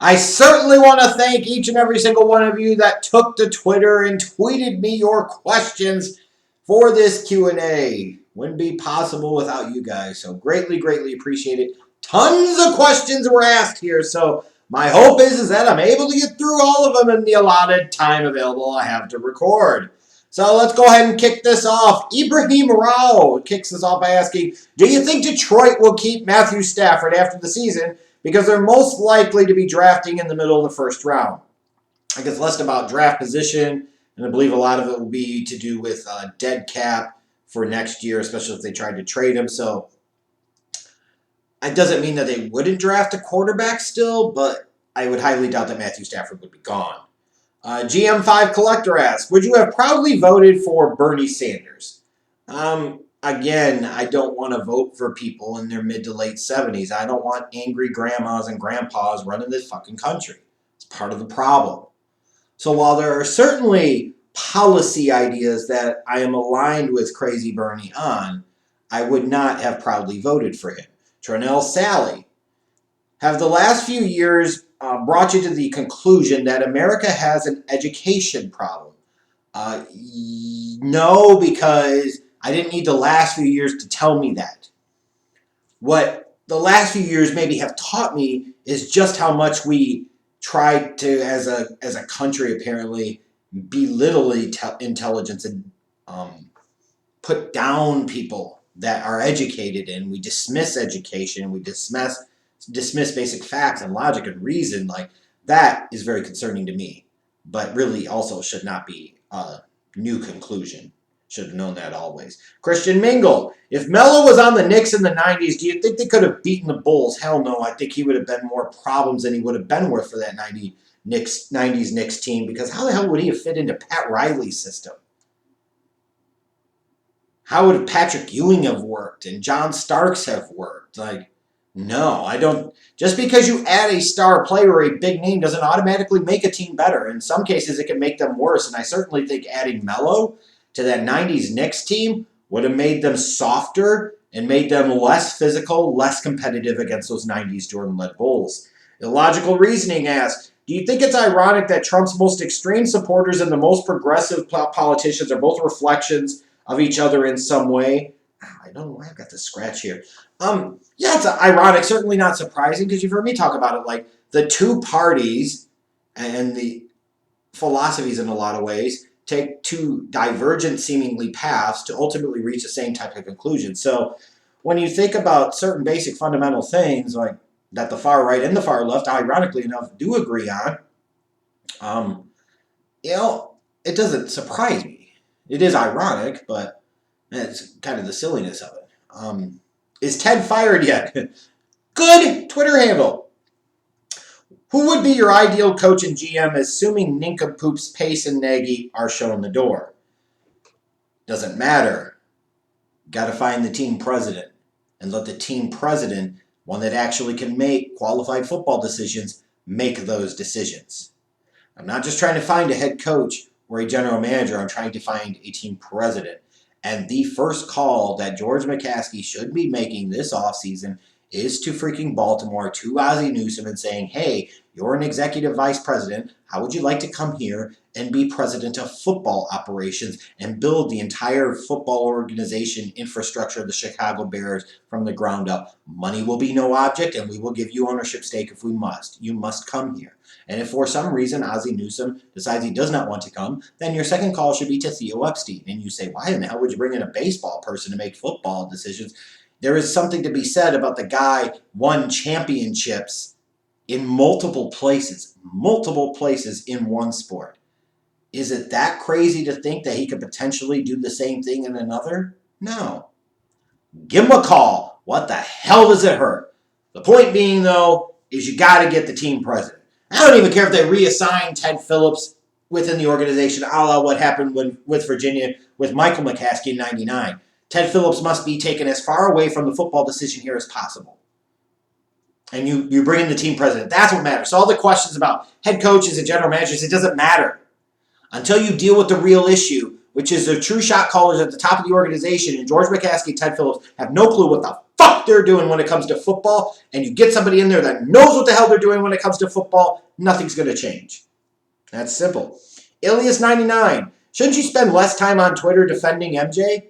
I certainly want to thank each and every single one of you that took to Twitter and tweeted me your questions for this Q&A. Wouldn't be possible without you guys, so greatly, greatly appreciate it. Tons of questions were asked here, so my hope is that I'm able to get through all of them in the allotted time available I have to record. So let's go ahead and kick this off. Ibrahim Rao kicks us off by asking, do you think Detroit will keep Matthew Stafford after the season because they're most likely to be drafting in the middle of the first round? I guess less about draft position, and I believe a lot of it will be to do with dead cap for next year, especially if they tried to trade him. So it doesn't mean that they wouldn't draft a quarterback still, but I would highly doubt that Matthew Stafford would be gone. GM5 Collector asks, would you have proudly voted for Bernie Sanders? Again, I don't want to vote for people in their mid to late 70s. I don't want angry grandmas and grandpas running this fucking country. It's part of the problem. So while there are certainly policy ideas that I am aligned with Crazy Bernie on, I would not have proudly voted for him. Tronell Sally, have the last few years brought you to the conclusion that America has an education problem? No, because I didn't need the last few years to tell me that. What the last few years maybe have taught me is just how much we try to, as a country, apparently, belittle intelligence and put down people that are educated, and we dismiss education, we dismiss basic facts and logic and reason. Like, that is very concerning to me, but really also should not be a new conclusion. Should have known that always. Christian Mingle, if Melo was on the Knicks in the 90s, do you think they could have beaten the Bulls? Hell no. I think he would have been more problems than he would have been worth for that 90s Knicks team, because how the hell would he have fit into Pat Riley's system? How would Patrick Ewing have worked and John Starks have worked? Like, no, I don't. Just because you add a star player or a big name doesn't automatically make a team better. In some cases, it can make them worse. And I certainly think adding Melo to that 90s Knicks team would have made them softer and made them less physical, less competitive against those 90s Jordan-led Bulls. Illogical Reasoning asks, do you think it's ironic that Trump's most extreme supporters and the most progressive politicians are both reflections of each other in some way? I don't know why I've got this scratch here. Yeah, it's ironic, certainly not surprising, because you've heard me talk about it. Like, the two parties and the philosophies in a lot of ways take two divergent seemingly paths to ultimately reach the same type of conclusion. So when you think about certain basic fundamental things like that the far right and the far left, ironically enough, do agree on, it doesn't surprise me. It is ironic, but it's kind of the silliness of it. Is Ted fired yet? Good Twitter handle. Who would be your ideal coach and GM, assuming nincompoops Pace and Nagy are shown the door? Doesn't matter. Got to find the team president and let the team president, one that actually can make qualified football decisions, make those decisions. I'm not just trying to find a head coach or a general manager. I'm trying to find a team president. And the first call that George McCaskey should be making this offseason is to freaking Baltimore, to Ozzie Newsome, and saying, hey, you're an executive vice president. How would you like to come here and be president of football operations and build the entire football organization infrastructure of the Chicago Bears from the ground up? Money will be no object, and we will give you ownership stake if we must. You must come here. And if for some reason Ozzie Newsome decides he does not want to come, then your second call should be to Theo Epstein. And you say, why in the hell would you bring in a baseball person to make football decisions? There is something to be said about the guy won championships in multiple places in one sport. Is it that crazy to think that he could potentially do the same thing in another? No. Give him a call. What the hell does it hurt? The point being, though, is you got to get the team president. I don't even care if they reassign Ted Phillips within the organization, a la what happened with Virginia with Michael McCaskey in 99. Ted Phillips must be taken as far away from the football decision here as possible. And you bring in the team president. That's what matters. So all the questions about head coaches and general managers, it doesn't matter. Until you deal with the real issue, which is the true shot callers at the top of the organization, and George McCaskey and Ted Phillips have no clue what the fuck they're doing when it comes to football, and you get somebody in there that knows what the hell they're doing when it comes to football, nothing's going to change. That's simple. Ilias99, shouldn't you spend less time on Twitter defending MJ?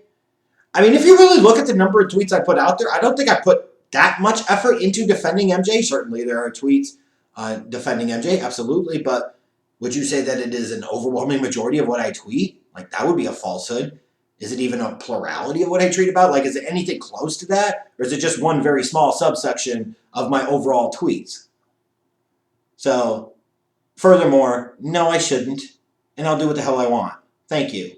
I mean, if you really look at the number of tweets I put out there, I don't think I put that much effort into defending MJ. Certainly there are tweets defending MJ, absolutely, but would you say that it is an overwhelming majority of what I tweet? Like, that would be a falsehood. Is it even a plurality of what I tweet about? Like, is it anything close to that? Or is it just one very small subsection of my overall tweets? So, furthermore, no, I shouldn't. And I'll do what the hell I want. Thank you.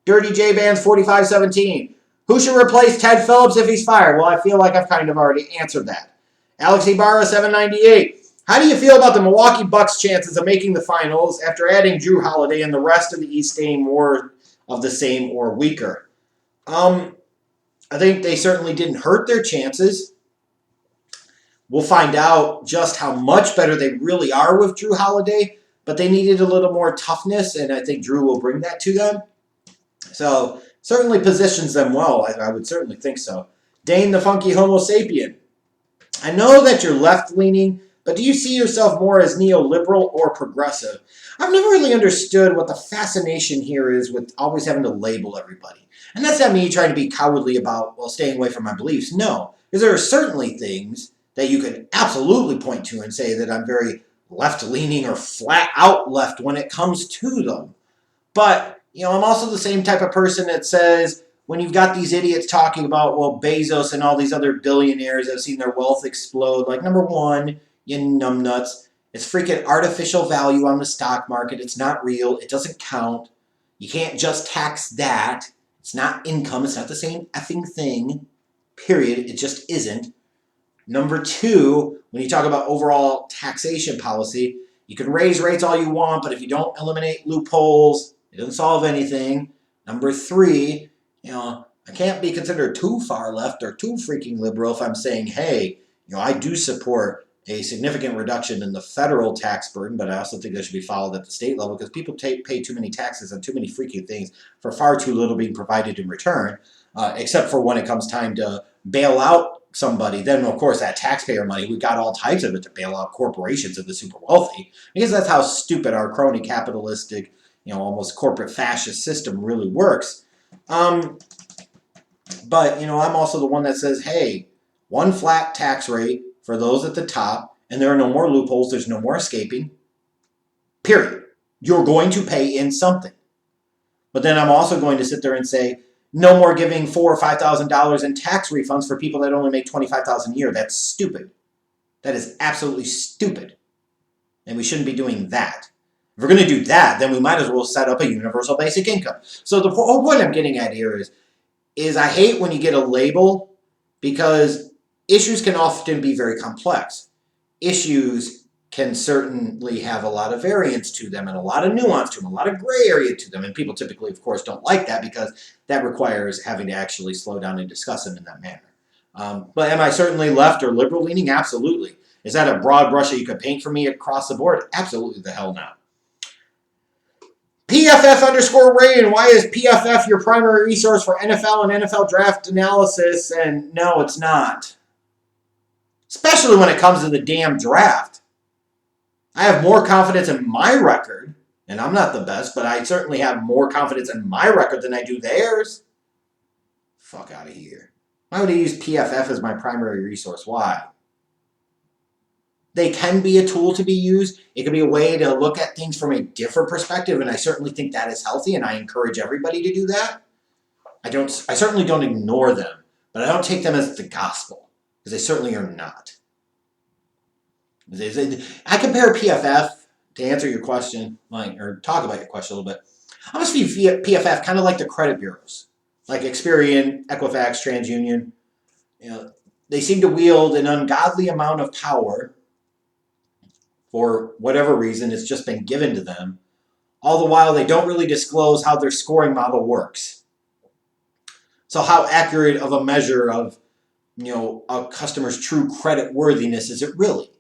Dirty J Bands 4517. Who should replace Ted Phillips if he's fired? Well, I feel like I've kind of already answered that. Alex Ibarra 798. How do you feel about the Milwaukee Bucks' chances of making the finals after adding Drew Holiday and the rest of the East staying more of the same or weaker? I think they certainly didn't hurt their chances. We'll find out just how much better they really are with Drew Holiday, but they needed a little more toughness, and I think Drew will bring that to them. So, certainly positions them well. I would certainly think so. Dane the Funky Homo Sapien. I know that you're left-leaning, but do you see yourself more as neoliberal or progressive? I've never really understood what the fascination here is with always having to label everybody. And that's not me trying to be cowardly about, well, staying away from my beliefs. No, because there are certainly things that you could absolutely point to and say that I'm very left-leaning or flat-out left when it comes to them. But I'm also the same type of person that says when you've got these idiots talking about, well, Bezos and all these other billionaires have seen their wealth explode. Like, number one, you numbnuts, it's freaking artificial value on the stock market. It's not real. It doesn't count. You can't just tax that. It's not income. It's not the same effing thing. Period. It just isn't. Number two, when you talk about overall taxation policy, you can raise rates all you want, but if you don't eliminate loopholes, it doesn't solve anything. Number three, I can't be considered too far left or too freaking liberal if I'm saying, hey, I do support a significant reduction in the federal tax burden, but I also think that should be followed at the state level because people pay too many taxes on too many freaking things for far too little being provided in return, except for when it comes time to bail out somebody. Then, of course, that taxpayer money, we got all types of it to bail out corporations and the super wealthy because that's how stupid our crony capitalistic almost corporate fascist system really works. But, I'm also the one that says, hey, one flat tax rate for those at the top, and there are no more loopholes, there's no more escaping, period. You're going to pay in something. But then I'm also going to sit there and say, no more giving $4,000 or $5,000 in tax refunds for people that only make $25,000 a year. That's stupid. That is absolutely stupid. And we shouldn't be doing that. If we're going to do that, then we might as well set up a universal basic income. So the whole point I'm getting at here is I hate when you get a label because issues can often be very complex. Issues can certainly have a lot of variance to them and a lot of nuance to them, a lot of gray area to them. And people typically, of course, don't like that because that requires having to actually slow down and discuss them in that manner. But am I certainly left or liberal leaning? Absolutely. Is that a broad brush that you could paint for me across the board? Absolutely the hell no. PFF_Ray, why is PFF your primary resource for NFL and NFL draft analysis? And no, it's not. Especially when it comes to the damn draft. I have more confidence in my record, and I'm not the best, but I certainly have more confidence in my record than I do theirs. Fuck out of here. Why would I use PFF as my primary resource? Why? They can be a tool to be used. It can be a way to look at things from a different perspective, and I certainly think that is healthy, and I encourage everybody to do that. I certainly don't ignore them, but I don't take them as the gospel, because they certainly are not. I compare PFF, to answer your question, or talk about your question a little bit, I almost view PFF kind of like the credit bureaus, like Experian, Equifax, TransUnion. They seem to wield an ungodly amount of power for whatever reason. It's just been given to them. All the while, they don't really disclose how their scoring model works. So how accurate of a measure of a customer's true credit worthiness is it really?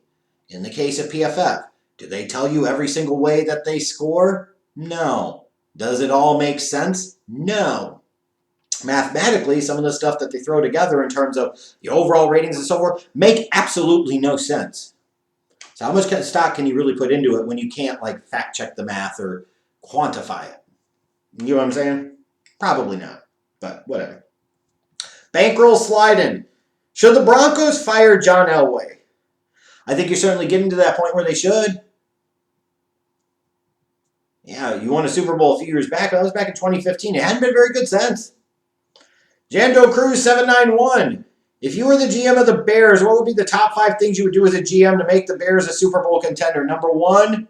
In the case of PFF, do they tell you every single way that they score? No. Does it all make sense? No. mathematically, some of the stuff that they throw together in terms of the overall ratings and so forth make absolutely no sense. So how much stock can you really put into it when you can't like fact check the math or quantify it? You know what I'm saying? Probably not, but whatever. Bankroll sliding. Should the Broncos fire John Elway? I think you're certainly getting to that point where they should. Yeah, you won a Super Bowl a few years back. That was back in 2015. It hadn't been very good since. Jando Cruz 791. If you were the GM of the Bears, what would be the top 5 things you would do as a GM to make the Bears a Super Bowl contender? Number 1,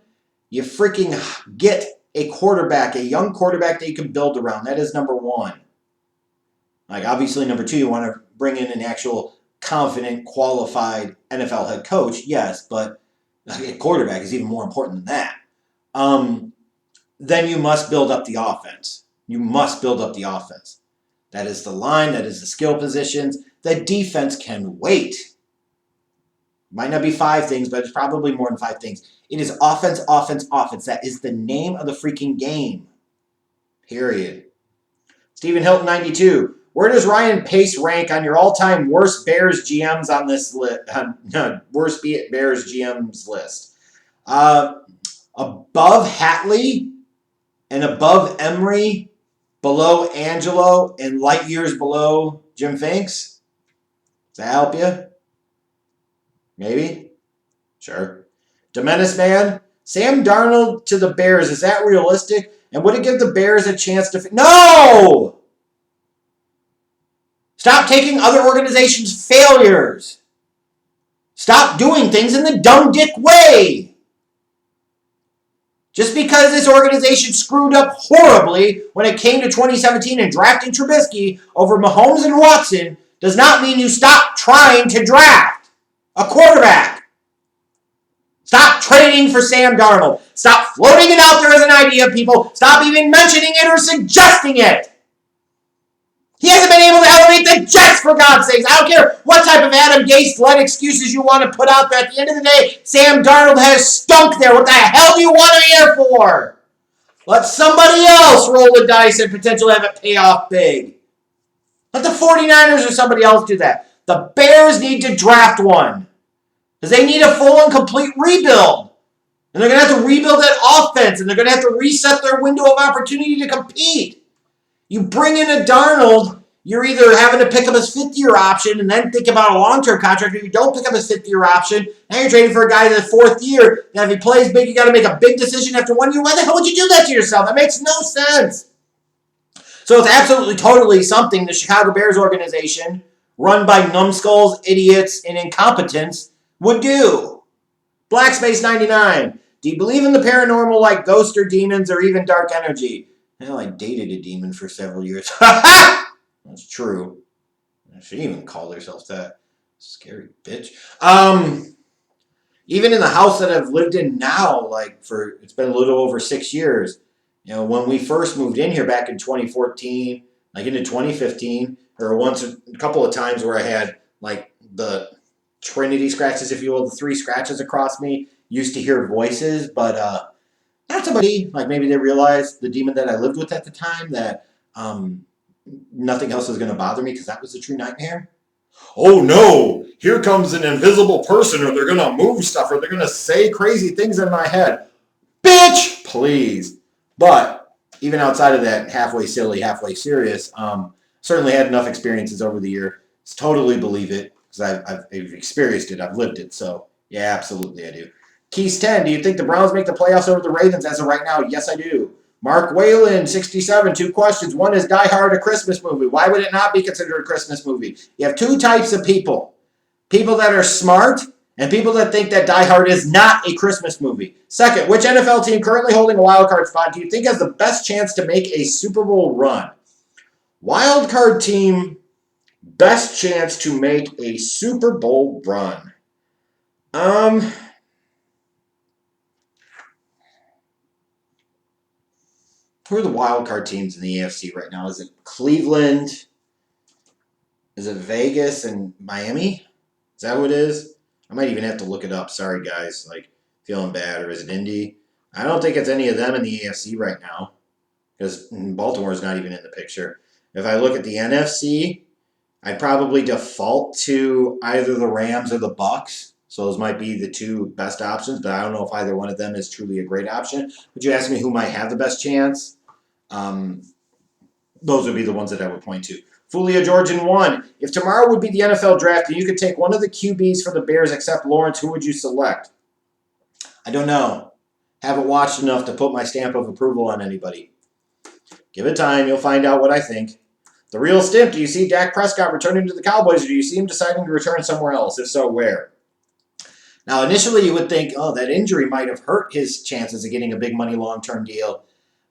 you freaking get a quarterback, a young quarterback that you can build around. That is number 1. Like, obviously, number 2, you want to bring in an actual confident, qualified NFL head coach. Yes, but a quarterback is even more important than that. Then you must build up the offense. You must build up the offense. That is the line. That is the skill positions. The defense can wait. Might not be 5 things, but it's probably more than 5 things. It is offense, offense, offense. That is the name of the freaking game. Period. Stephen Hilton, 92. Where does Ryan Pace rank on your all-time worst Bears GMs on this list? Worst Bears GMs list. Above Hatley and above Emery, below Angelo, and light years below Jim Finks. Does that help you? Maybe? Sure. Demenis Man, Sam Darnold to the Bears, is that realistic? And would it give the Bears a chance to... No! Stop taking other organizations' failures. Stop doing things in the dumb dick way. Just because this organization screwed up horribly when it came to 2017 and drafting Trubisky over Mahomes and Watson does not mean you stop trying to draft a quarterback. Stop trading for Sam Darnold. Stop floating it out there as an idea, people. Stop even mentioning it or suggesting it. He hasn't been able to elevate the Jets, for God's sakes. I don't care what type of Adam Gase-led excuses you want to put out there. At the end of the day, Sam Darnold has stunk there. What the hell do you want him here for? Let somebody else roll the dice and potentially have it pay off big. Let the 49ers or somebody else do that. The Bears need to draft one. Because they need a full and complete rebuild. And they're going to have to rebuild that offense. And they're going to have to reset their window of opportunity to compete. You bring in a Darnold, you're either having to pick up his 5th-year option and then think about a long-term contract. If you don't pick up his 5th-year option, now you're trading for a guy in the 4th year. Now, if he plays big, you got to make a big decision after 1 year. Why the hell would you do that to yourself? That makes no sense. So it's absolutely, totally something the Chicago Bears organization, run by numbskulls, idiots, and incompetents, would do. Black Space 99. Do you believe in the paranormal like ghosts or demons or even dark energy? Hell, I dated a demon for several years. That's true. She even called herself that. Scary bitch. Even in the house that I've lived in now, it's been a little over 6 years. You know, when we first moved in here back in 2014, like into 2015, there were a couple of times where I had like the Trinity scratches, if you will, the 3 scratches across me. Used to hear voices, but not somebody, like maybe they realized the demon that I lived with at the time that nothing else was going to bother me because that was a true nightmare. Oh no, here comes an invisible person, or they're going to move stuff, or they're going to say crazy things in my head. Bitch, please. But even outside of that, halfway silly, halfway serious, certainly had enough experiences over the year to totally believe it because I've experienced it, I've lived it. So yeah, absolutely I do. Keys 10, do you think the Browns make the playoffs over the Ravens as of right now? Yes, I do. Mark Whalen, 67, 2 questions. One, is Die Hard a Christmas movie? Why would it not be considered a Christmas movie? You have 2 types of people. People that are smart and people that think that Die Hard is not a Christmas movie. Second, which NFL team currently holding a wild card spot do you think has the best chance to make a Super Bowl run? Wild card team, best chance to make a Super Bowl run. Who are the wild card teams in the AFC right now? Is it Cleveland? Is it Vegas and Miami? Is that what it is? I might even have to look it up. Sorry, guys. Feeling bad. Or is it Indy? I don't think it's any of them in the AFC right now because Baltimore's not even in the picture. If I look at the NFC, I'd probably default to either the Rams or the Bucks. So those might be the two best options, but I don't know if either one of them is truly a great option. Would you ask me who might have the best chance? Um, those would be the ones that I would point to. Fulia Georgian 1. If tomorrow would be the NFL draft and you could take one of the QBs for the Bears except Lawrence, who would you select? I don't know. Haven't watched enough to put my stamp of approval on anybody. Give it time. You'll find out what I think. The real Stimp, do you see Dak Prescott returning to the Cowboys, or do you see him deciding to return somewhere else? If so, where? Now, initially you would think, oh, that injury might have hurt his chances of getting a big money long-term deal.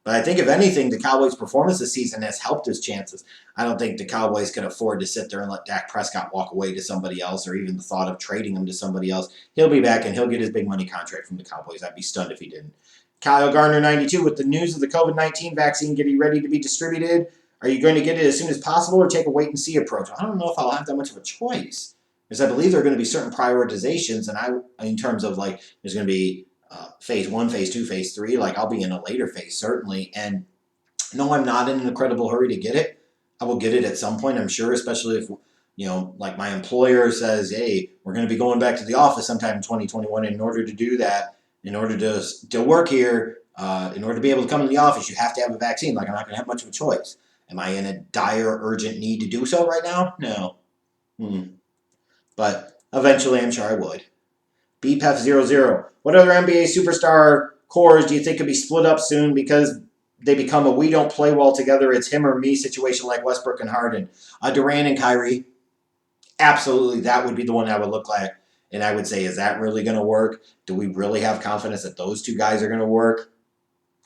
But I think, if anything, the Cowboys' performance this season has helped his chances. I don't think the Cowboys can afford to sit there and let Dak Prescott walk away to somebody else, or even the thought of trading him to somebody else. He'll be back and he'll get his big money contract from the Cowboys. I'd be stunned if he didn't. Kyle Garner, 92, with the news of the COVID-19 vaccine getting ready to be distributed, are you going to get it as soon as possible or take a wait-and-see approach? I don't know if I'll have that much of a choice, because I believe there are going to be certain prioritizations, and in terms of, like, there's going to be phase 1, phase 2, phase 3. Like, I'll be in a later phase, certainly, and no, I'm not in an incredible hurry to get it. I will get it at some point, I'm sure, especially if, like my employer says, hey, we're going to be going back to the office sometime in 2021. In order to do that, in order to still work here, in order to be able to come to the office, you have to have a vaccine. Like, I'm not going to have much of a choice. Am I in a dire, urgent need to do so right now? No. But eventually, I'm sure I would. BPEF00. What other NBA superstar cores do you think could be split up soon because they become a we don't play well together, it's him or me situation like Westbrook and Harden? Durant and Kyrie. Absolutely, that would be the one I would look like. And I would say, is that really going to work? Do we really have confidence that those two guys are going to work?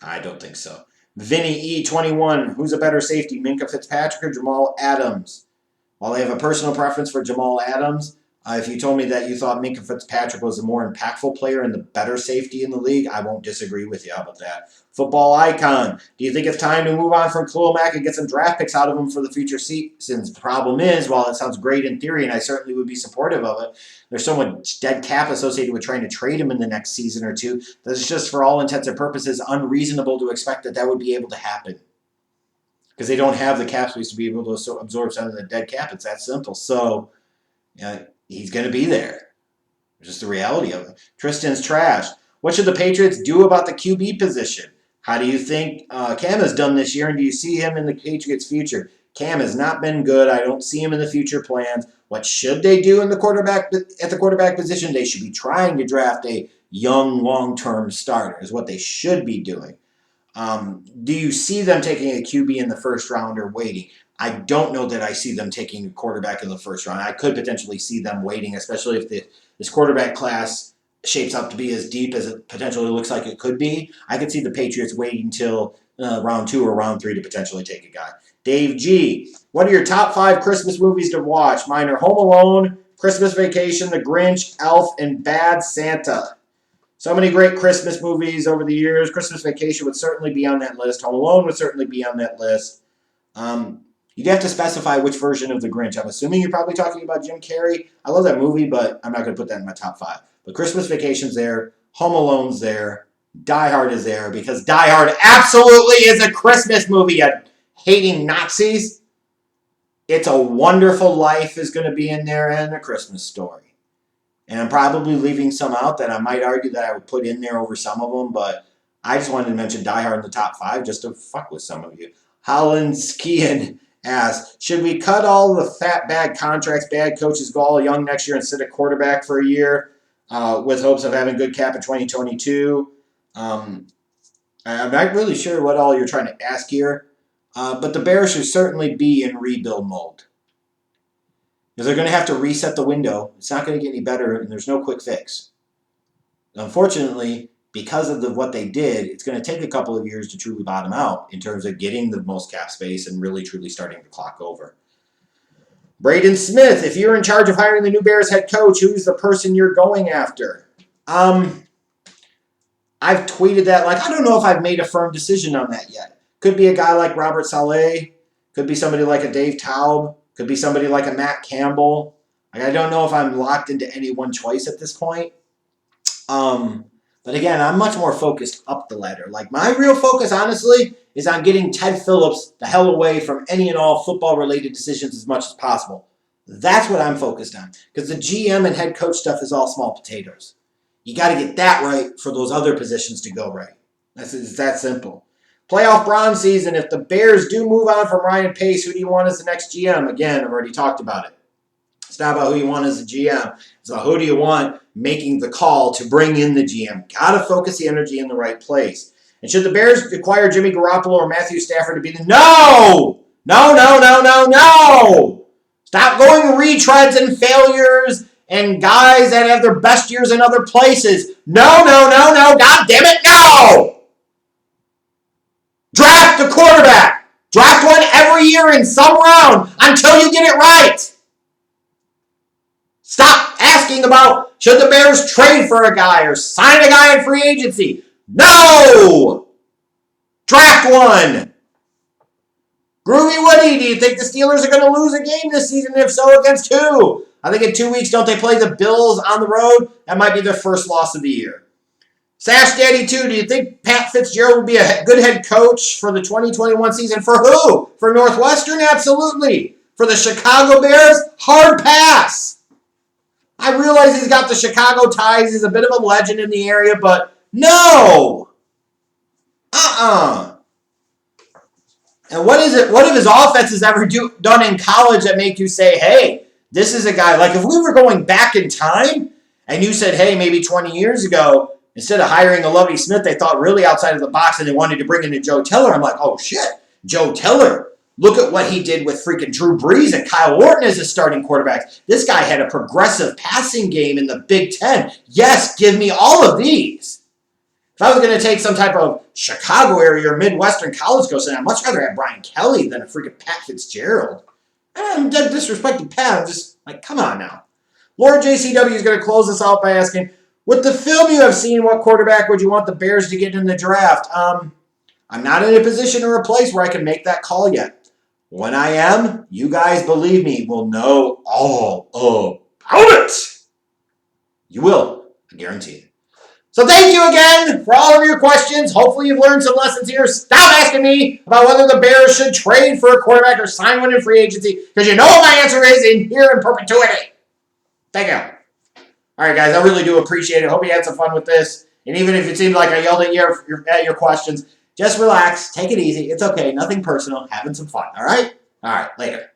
I don't think so. Vinny E21, who's a better safety, Minkah Fitzpatrick or Jamal Adams? While I have a personal preference for Jamal Adams, if you told me that you thought Minkah Fitzpatrick was a more impactful player and the better safety in the league, I won't disagree with you. How about that? Football icon, do you think it's time to move on from Khalil Mack and get some draft picks out of him for the future seasons? The problem is, while it sounds great in theory, and I certainly would be supportive of it, there's so much dead cap associated with trying to trade him in the next season or two that it's just, for all intents and purposes, unreasonable to expect that would be able to happen. Because they don't have the cap space to be able to absorb some of the dead cap. It's that simple. So, he's going to be there. It's just the reality of it. Tristan's trash. What should the Patriots do about the QB position? How do you think Cam has done this year, and do you see him in the Patriots' future? Cam has not been good. I don't see him in the future plans. What should they do at the quarterback position? They should be trying to draft a young, long-term starter is what they should be doing. Do you see them taking a QB in the first round or waiting? I don't know that I see them taking a quarterback in the first round. I could potentially see them waiting, especially if this quarterback class shapes up to be as deep as it potentially looks like it could be. I could see the Patriots waiting until round 2 or round 3 to potentially take a guy. Dave G., what are your top 5 Christmas movies to watch? Mine are Home Alone, Christmas Vacation, The Grinch, Elf, and Bad Santa. So many great Christmas movies over the years. Christmas Vacation would certainly be on that list. Home Alone would certainly be on that list. You'd have to specify which version of The Grinch. I'm assuming you're probably talking about Jim Carrey. I love that movie, but I'm not going to put that in my top 5. But Christmas Vacation's there. Home Alone's there. Die Hard is there, because Die Hard absolutely is a Christmas movie, you hating Nazis. It's a Wonderful Life is going to be in there, and A Christmas Story. And I'm probably leaving some out that I might argue that I would put in there over some of them, but I just wanted to mention Die Hard in the top 5 just to fuck with some of you. Holland Skian asks, should we cut all the fat, bad contracts, bad coaches, go all young next year and sit at quarterback for a year with hopes of having good cap in 2022? I'm not really sure what all you're trying to ask here, but the Bears should certainly be in rebuild mode. Because they're going to have to reset the window. It's not going to get any better, and there's no quick fix. Unfortunately, because of what they did, it's going to take a couple of years to truly bottom out in terms of getting the most cap space and really, truly starting the clock over. Braden Smith, if you're in charge of hiring the new Bears head coach, who's the person you're going after? I've tweeted that. I don't know if I've made a firm decision on that yet. Could be a guy like Robert Saleh. Could be somebody like a Dave Taub. Could be somebody like a Matt Campbell. I don't know if I'm locked into any one choice at this point. But again, I'm much more focused up the ladder. Like, my real focus, honestly, is on getting Ted Phillips the hell away from any and all football-related decisions as much as possible. That's what I'm focused on. Because the GM and head coach stuff is all small potatoes. You got to get that right for those other positions to go right. It's that simple. Playoff bronze season, if the Bears do move on from Ryan Pace, who do you want as the next GM? Again, I've already talked about it. It's not about who you want as a GM. It's about who do you want making the call to bring in the GM. Got to focus the energy in the right place. And should the Bears acquire Jimmy Garoppolo or Matthew Stafford to be the... No! No, no, no, no, no! Stop going retreads and failures and guys that have their best years in other places. No, no, no, no. God damn it, no! Draft a quarterback. Draft one every year in some round until you get it right. Stop asking about should the Bears trade for a guy or sign a guy in free agency. No! Draft one. Groovy Woody, do you think the Steelers are going to lose a game this season? If so, against who? I think in 2 weeks, don't they play the Bills on the road? That might be their first loss of the year. Sash Daddy 2, do you think Pat Fitzgerald will be a good head coach for the 2021 season? For who? For Northwestern? Absolutely. For the Chicago Bears? Hard pass. I realize he's got the Chicago ties. He's a bit of a legend in the area, but no. And what is it? What have his offenses ever done in college that make you say, hey, this is a guy, like if we were going back in time and you said, hey, maybe 20 years ago, instead of hiring a Lovie Smith, they thought really outside of the box and they wanted to bring in a Joe Tiller. I'm like, oh shit, Joe Tiller. Look at what he did with freaking Drew Brees and Kyle Orton as his starting quarterbacks. This guy had a progressive passing game in the Big Ten. Yes, give me all of these. If I was going to take some type of Chicago area or Midwestern college coach, then I'd much rather have Brian Kelly than a freaking Pat Fitzgerald. I'm dead disrespecting Pat. I'm just like, come on now. Lord JCW is going to close this out by asking, with the film you have seen, what quarterback would you want the Bears to get in the draft? I'm not in a position or a place where I can make that call yet. When I am, you guys, believe me, will know all about it. You will. I guarantee it. So thank you again for all of your questions. Hopefully you've learned some lessons here. Stop asking me about whether the Bears should trade for a quarterback or sign one in free agency, because you know what my answer is in here in perpetuity. Thank you. All right, guys, I really do appreciate it. Hope you had some fun with this. And even if it seemed like I yelled at your questions, just relax. Take it easy. It's okay. Nothing personal. Having some fun. All right? All right. Later.